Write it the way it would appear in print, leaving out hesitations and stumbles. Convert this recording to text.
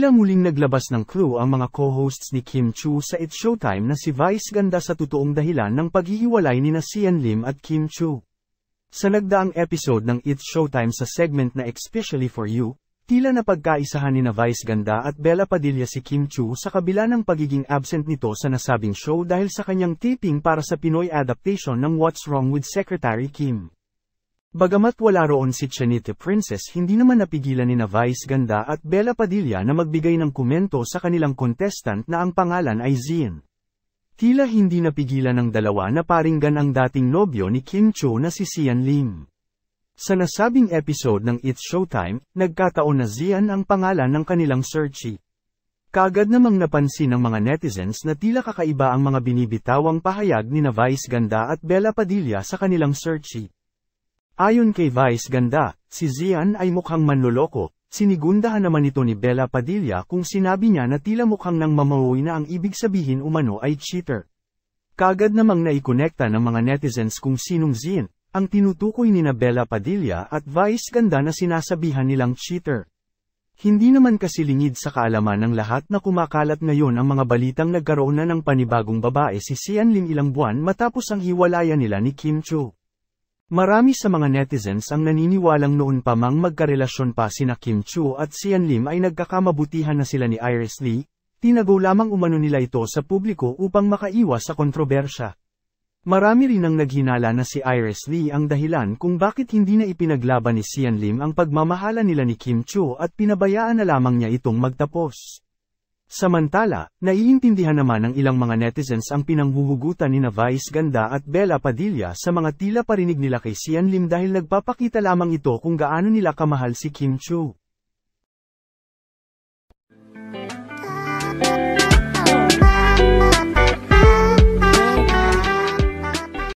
Tila muling naglabas ng clue ang mga co-hosts ni Kim Chu sa It's Showtime na si Vice ganda sa totoong dahilan ng paghihiwalay nina Sian Lim at Kim Chu. Sa nagdaang episode ng It's Showtime sa segment na Especially for You, tila napagkaisahan nina Vice ganda at Bella Padilla si Kim Chu sa kabila ng pagiging absent nito sa nasabing show dahil sa kanyang taping para sa Pinoy adaptation ng What's Wrong with Secretary Kim. Bagamat wala roon si Chanite Princess, hindi naman napigilan nina Vice ganda at Bella Padilla na magbigay ng komento sa kanilang contestant na ang pangalan ay Zian. Tila hindi napigilan ng dalawa na paringgan ang dating nobyo ni Kim Chu na si Sian Lim. Sa nasabing episode ng It's Showtime, nagkataon na Zian ang pangalan ng kanilang searchy. Kaagad namang napansin ng mga netizens na tila kakaiba ang mga binibitawang pahayag nina Vice ganda at Bella Padilla sa kanilang searchy. Ayon kay Vice ganda, si Zian ay mukhang manloloko. Sinigundahan naman ito ni Bella Padilla kung sinabi niya na tila mukhang nang mamauwi na ang ibig sabihin umano ay cheater. Kaagad namang naikonekta ng mga netizens kung sinong Zian, ang tinutukoy ni Bella Padilla at Vice ganda na sinasabihan nilang cheater. Hindi naman kasi lingid sa kaalaman ng lahat na kumakalat ngayon ang mga balitang nagkaroon na ng panibagong babae si Sian Lim ilang buwan matapos ang hiwalayan nila ni Kim Chu. Marami sa mga netizens ang naniniwalang noon pa mang magkarelasyon pa sina Kim Chu at Sian Lim ay nagkakamabutihan na sila ni Iris Lee, tinago lamang umano nila ito sa publiko upang makaiwas sa kontrobersya. Marami rin ang naghinala na si Iris Lee ang dahilan kung bakit hindi na ipinaglaban ni Sian Lim ang pagmamahala nila ni Kim Chu at pinabayaan na lamang niya itong magtapos. Samantala, naiintindihan naman ng ilang mga netizens ang pinanghuhugutan nina Vice ganda at Bella Padilla sa mga tila parinig nila kay Sian Lim dahil nagpapakita lamang ito kung gaano nila kamahal si Kim Chu.